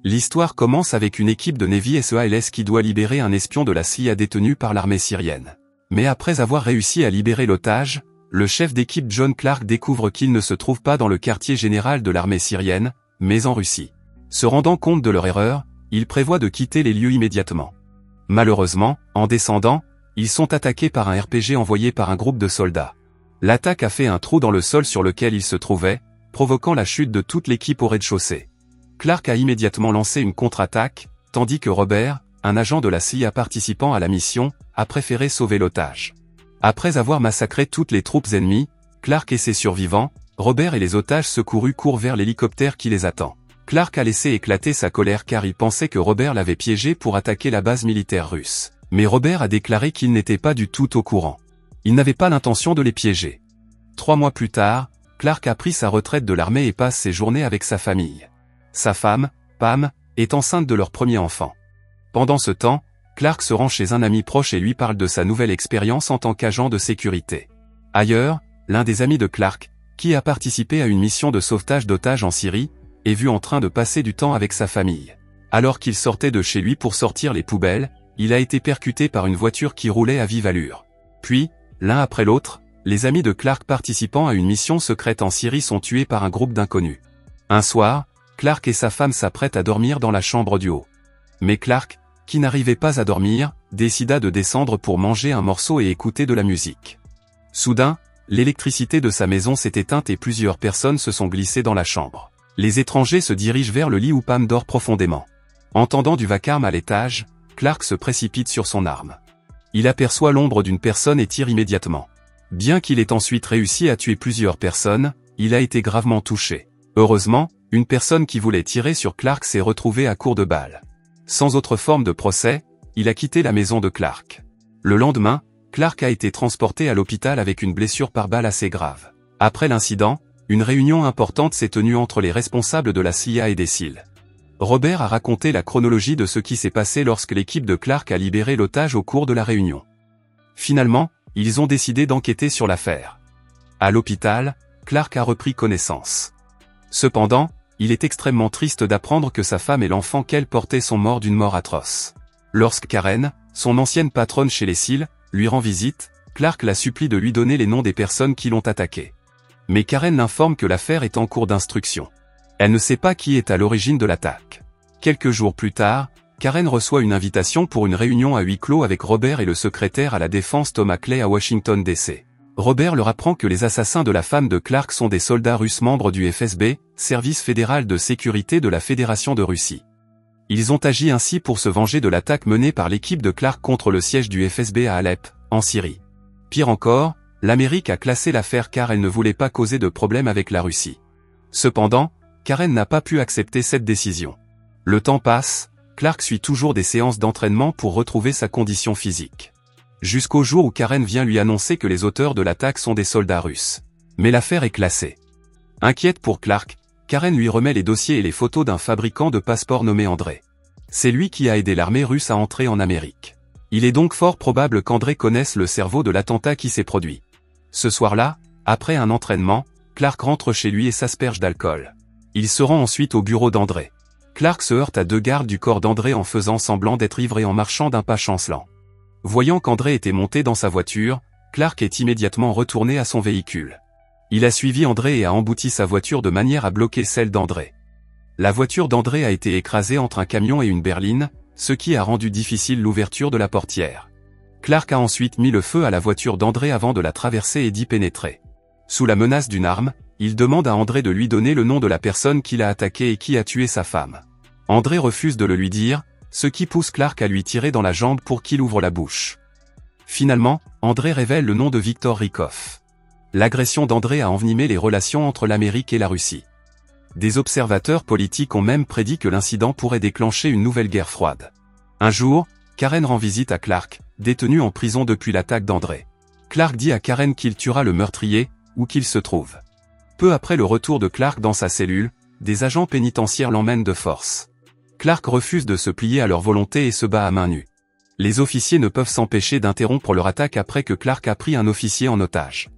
L'histoire commence avec une équipe de Navy SEALs qui doit libérer un espion de la CIA détenu par l'armée syrienne. Mais après avoir réussi à libérer l'otage, le chef d'équipe John Clark découvre qu'il ne se trouve pas dans le quartier général de l'armée syrienne, mais en Russie. Se rendant compte de leur erreur, il prévoit de quitter les lieux immédiatement. Malheureusement, en descendant, ils sont attaqués par un RPG envoyé par un groupe de soldats. L'attaque a fait un trou dans le sol sur lequel ils se trouvaient, provoquant la chute de toute l'équipe au rez-de-chaussée. Clark a immédiatement lancé une contre-attaque, tandis que Robert, un agent de la CIA participant à la mission, a préféré sauver l'otage. Après avoir massacré toutes les troupes ennemies, Clark et ses survivants, Robert et les otages secourus courent vers l'hélicoptère qui les attend. Clark a laissé éclater sa colère car il pensait que Robert l'avait piégé pour attaquer la base militaire russe. Mais Robert a déclaré qu'il n'était pas du tout au courant. Il n'avait pas l'intention de les piéger. 3 mois plus tard, Clark a pris sa retraite de l'armée et passe ses journées avec sa famille. Sa femme, Pam, est enceinte de leur premier enfant. Pendant ce temps, Clark se rend chez un ami proche et lui parle de sa nouvelle expérience en tant qu'agent de sécurité. Ailleurs, l'un des amis de Clark, qui a participé à une mission de sauvetage d'otages en Syrie, est vu en train de passer du temps avec sa famille. Alors qu'il sortait de chez lui pour sortir les poubelles, il a été percuté par une voiture qui roulait à vive allure. Puis, l'un après l'autre, les amis de Clark participant à une mission secrète en Syrie sont tués par un groupe d'inconnus. Un soir, Clark et sa femme s'apprêtent à dormir dans la chambre du haut. Mais Clark, qui n'arrivait pas à dormir, décida de descendre pour manger un morceau et écouter de la musique. Soudain, l'électricité de sa maison s'est éteinte et plusieurs personnes se sont glissées dans la chambre. Les étrangers se dirigent vers le lit où Pam dort profondément. Entendant du vacarme à l'étage, Clark se précipite sur son arme. Il aperçoit l'ombre d'une personne et tire immédiatement. Bien qu'il ait ensuite réussi à tuer plusieurs personnes, il a été gravement touché. Heureusement, une personne qui voulait tirer sur Clark s'est retrouvée à court de balles. Sans autre forme de procès, il a quitté la maison de Clark. Le lendemain, Clark a été transporté à l'hôpital avec une blessure par balle assez grave. Après l'incident, une réunion importante s'est tenue entre les responsables de la CIA et des SEAL. Robert a raconté la chronologie de ce qui s'est passé lorsque l'équipe de Clark a libéré l'otage au cours de la réunion. Finalement, ils ont décidé d'enquêter sur l'affaire. À l'hôpital, Clark a repris connaissance. Cependant, il est extrêmement triste d'apprendre que sa femme et l'enfant qu'elle portait sont morts d'une mort atroce. Lorsque Karen, son ancienne patronne chez les SEAL, lui rend visite, Clark la supplie de lui donner les noms des personnes qui l'ont attaqué. Mais Karen l'informe que l'affaire est en cours d'instruction. Elle ne sait pas qui est à l'origine de l'attaque. Quelques jours plus tard, Karen reçoit une invitation pour une réunion à huis clos avec Robert et le secrétaire à la défense Thomas Clay à Washington DC. Robert leur apprend que les assassins de la femme de Clark sont des soldats russes membres du FSB, Service fédéral de sécurité de la Fédération de Russie. Ils ont agi ainsi pour se venger de l'attaque menée par l'équipe de Clark contre le siège du FSB à Alep, en Syrie. Pire encore, l'Amérique a classé l'affaire car elle ne voulait pas causer de problème avec la Russie. Cependant, Karen n'a pas pu accepter cette décision. Le temps passe, Clark suit toujours des séances d'entraînement pour retrouver sa condition physique. Jusqu'au jour où Karen vient lui annoncer que les auteurs de l'attaque sont des soldats russes. Mais l'affaire est classée. Inquiète pour Clark, Karen lui remet les dossiers et les photos d'un fabricant de passeports nommé André. C'est lui qui a aidé l'armée russe à entrer en Amérique. Il est donc fort probable qu'André connaisse le cerveau de l'attentat qui s'est produit. Ce soir-là, après un entraînement, Clark rentre chez lui et s'asperge d'alcool. Il se rend ensuite au bureau d'André. Clark se heurte à 2 gardes du corps d'André en faisant semblant d'être ivre et en marchant d'un pas chancelant. Voyant qu'André était monté dans sa voiture, Clark est immédiatement retourné à son véhicule. Il a suivi André et a embouti sa voiture de manière à bloquer celle d'André. La voiture d'André a été écrasée entre un camion et une berline, ce qui a rendu difficile l'ouverture de la portière. Clark a ensuite mis le feu à la voiture d'André avant de la traverser et d'y pénétrer. Sous la menace d'une arme, il demande à André de lui donner le nom de la personne qui l'a attaqué et qui a tué sa femme. André refuse de le lui dire, ce qui pousse Clark à lui tirer dans la jambe pour qu'il ouvre la bouche. Finalement, André révèle le nom de Viktor Rykov. L'agression d'André a envenimé les relations entre l'Amérique et la Russie. Des observateurs politiques ont même prédit que l'incident pourrait déclencher une nouvelle guerre froide. Un jour, Karen rend visite à Clark, détenu en prison depuis l'attaque d'André. Clark dit à Karen qu'il tuera le meurtrier, où qu'il se trouve. Peu après le retour de Clark dans sa cellule, des agents pénitentiaires l'emmènent de force. Clark refuse de se plier à leur volonté et se bat à main nue. Les officiers ne peuvent s'empêcher d'interrompre leur attaque après que Clark a pris un officier en otage.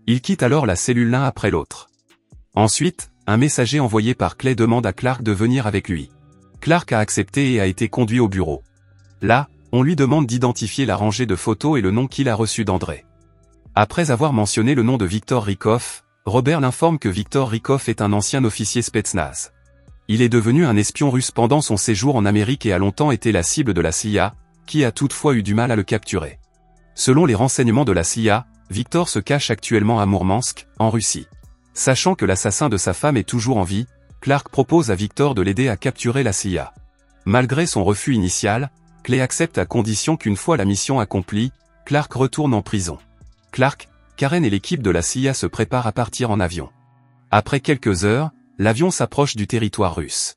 Ils quittent alors la cellule l'un après l'autre. Ensuite, un messager envoyé par Clay demande à Clark de venir avec lui. Clark a accepté et a été conduit au bureau. Là, on lui demande d'identifier la rangée de photos et le nom qu'il a reçu d'André. Après avoir mentionné le nom de Viktor Rykov, Robert l'informe que Viktor Rykov est un ancien officier Spetsnaz. Il est devenu un espion russe pendant son séjour en Amérique et a longtemps été la cible de la CIA, qui a toutefois eu du mal à le capturer. Selon les renseignements de la CIA, Viktor se cache actuellement à Mourmansk, en Russie. Sachant que l'assassin de sa femme est toujours en vie, Clark propose à Viktor de l'aider à capturer la CIA. Malgré son refus initial, Clay accepte à condition qu'une fois la mission accomplie, Clark retourne en prison. Clark, Karen et l'équipe de la CIA se préparent à partir en avion. Après quelques heures, l'avion s'approche du territoire russe.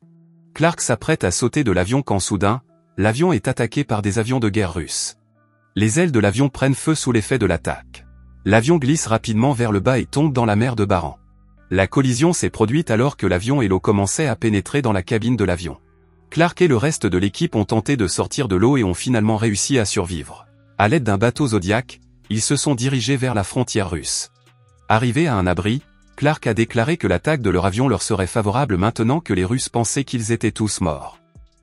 Clark s'apprête à sauter de l'avion quand soudain, l'avion est attaqué par des avions de guerre russes. Les ailes de l'avion prennent feu sous l'effet de l'attaque. L'avion glisse rapidement vers le bas et tombe dans la mer de Baran. La collision s'est produite alors que l'avion et l'eau commençaient à pénétrer dans la cabine de l'avion. Clark et le reste de l'équipe ont tenté de sortir de l'eau et ont finalement réussi à survivre. À l'aide d'un bateau Zodiac, ils se sont dirigés vers la frontière russe. Arrivés à un abri, Clark a déclaré que l'attaque de leur avion leur serait favorable maintenant que les Russes pensaient qu'ils étaient tous morts.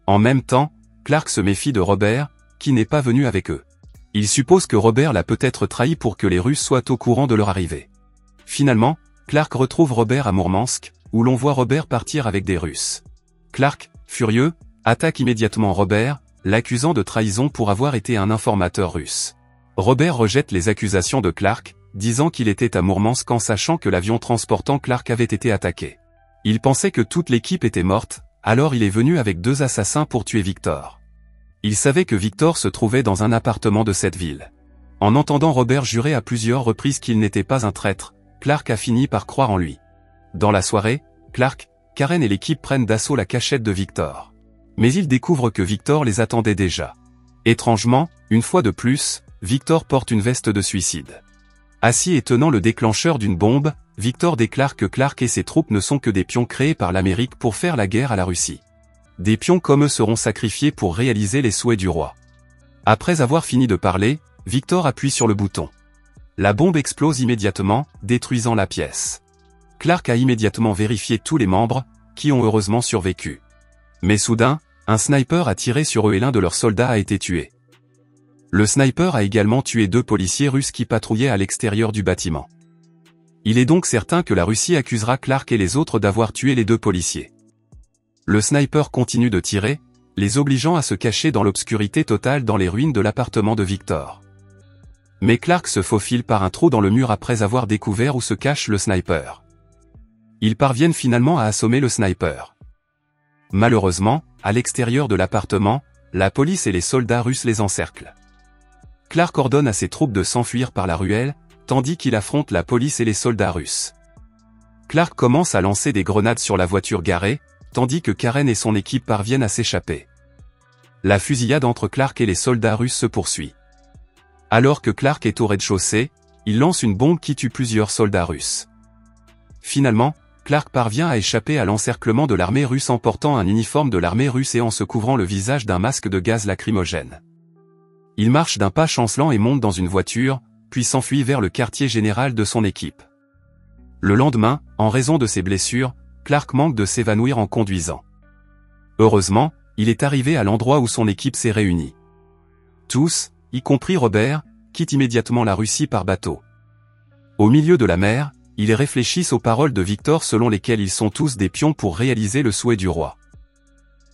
En même temps, Clark se méfie de Robert, qui n'est pas venu avec eux. Il suppose que Robert l'a peut-être trahi pour que les Russes soient au courant de leur arrivée. Finalement, Clark retrouve Robert à Mourmansk, où l'on voit Robert partir avec des Russes. Clark, furieux, attaque immédiatement Robert, l'accusant de trahison pour avoir été un informateur russe. Robert rejette les accusations de Clark, disant qu'il était à Mourmansk en sachant que l'avion transportant Clark avait été attaqué. Il pensait que toute l'équipe était morte, alors il est venu avec 2 assassins pour tuer Viktor. Il savait que Viktor se trouvait dans un appartement de cette ville. En entendant Robert jurer à plusieurs reprises qu'il n'était pas un traître, Clark a fini par croire en lui. Dans la soirée, Clark, Karen et l'équipe prennent d'assaut la cachette de Viktor. Mais ils découvrent que Viktor les attendait déjà. Étrangement, une fois de plus, Viktor porte une veste de suicide. Assis et tenant le déclencheur d'une bombe, Viktor déclare que Clark et ses troupes ne sont que des pions créés par l'Amérique pour faire la guerre à la Russie. Des pions comme eux seront sacrifiés pour réaliser les souhaits du roi. Après avoir fini de parler, Viktor appuie sur le bouton. La bombe explose immédiatement, détruisant la pièce. Clark a immédiatement vérifié tous les membres, qui ont heureusement survécu. Mais soudain, un sniper a tiré sur eux et l'un de leurs soldats a été tué. Le sniper a également tué 2 policiers russes qui patrouillaient à l'extérieur du bâtiment. Il est donc certain que la Russie accusera Clark et les autres d'avoir tué les 2 policiers. Le sniper continue de tirer, les obligeant à se cacher dans l'obscurité totale dans les ruines de l'appartement de Viktor. Mais Clark se faufile par un trou dans le mur après avoir découvert où se cache le sniper. Ils parviennent finalement à assommer le sniper. Malheureusement, à l'extérieur de l'appartement, la police et les soldats russes les encerclent. Clark ordonne à ses troupes de s'enfuir par la ruelle, tandis qu'il affronte la police et les soldats russes. Clark commence à lancer des grenades sur la voiture garée, tandis que Karen et son équipe parviennent à s'échapper. La fusillade entre Clark et les soldats russes se poursuit. Alors que Clark est au rez-de-chaussée, il lance une bombe qui tue plusieurs soldats russes. Finalement, Clark parvient à échapper à l'encerclement de l'armée russe en portant un uniforme de l'armée russe et en se couvrant le visage d'un masque de gaz lacrymogène. Il marche d'un pas chancelant et monte dans une voiture, puis s'enfuit vers le quartier général de son équipe. Le lendemain, en raison de ses blessures, Clark manque de s'évanouir en conduisant. Heureusement, il est arrivé à l'endroit où son équipe s'est réunie. Tous, y compris Robert, quittent immédiatement la Russie par bateau. Au milieu de la mer, ils réfléchissent aux paroles de Viktor selon lesquelles ils sont tous des pions pour réaliser le souhait du roi.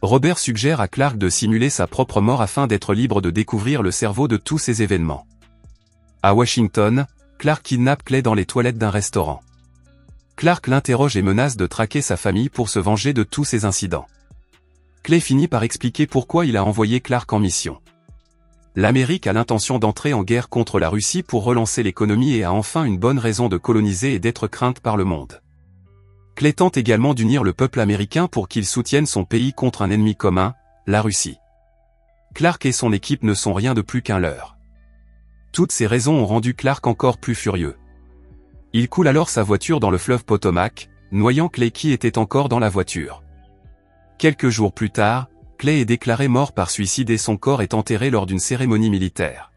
Robert suggère à Clark de simuler sa propre mort afin d'être libre de découvrir le cerveau de tous ces événements. À Washington, Clark kidnappe Clay dans les toilettes d'un restaurant. Clark l'interroge et menace de traquer sa famille pour se venger de tous ces incidents. Clay finit par expliquer pourquoi il a envoyé Clark en mission. L'Amérique a l'intention d'entrer en guerre contre la Russie pour relancer l'économie et a enfin une bonne raison de coloniser et d'être crainte par le monde. Clay tente également d'unir le peuple américain pour qu'il soutienne son pays contre un ennemi commun, la Russie. Clark et son équipe ne sont rien de plus qu'un leurre. Toutes ces raisons ont rendu Clark encore plus furieux. Il coule alors sa voiture dans le fleuve Potomac, noyant Clay qui était encore dans la voiture. Quelques jours plus tard, Clay est déclaré mort par suicide et son corps est enterré lors d'une cérémonie militaire.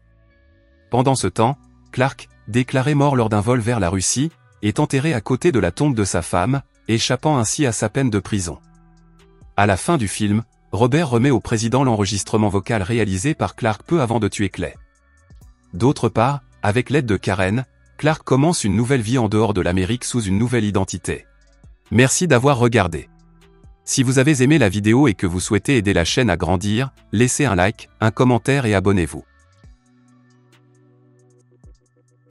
Pendant ce temps, Clark, déclaré mort lors d'un vol vers la Russie, est enterré à côté de la tombe de sa femme, échappant ainsi à sa peine de prison. À la fin du film, Robert remet au président l'enregistrement vocal réalisé par Clark peu avant de tuer Clay. D'autre part, avec l'aide de Karen, Clark commence une nouvelle vie en dehors de l'Amérique sous une nouvelle identité. Merci d'avoir regardé. Si vous avez aimé la vidéo et que vous souhaitez aider la chaîne à grandir, laissez un like, un commentaire et abonnez-vous.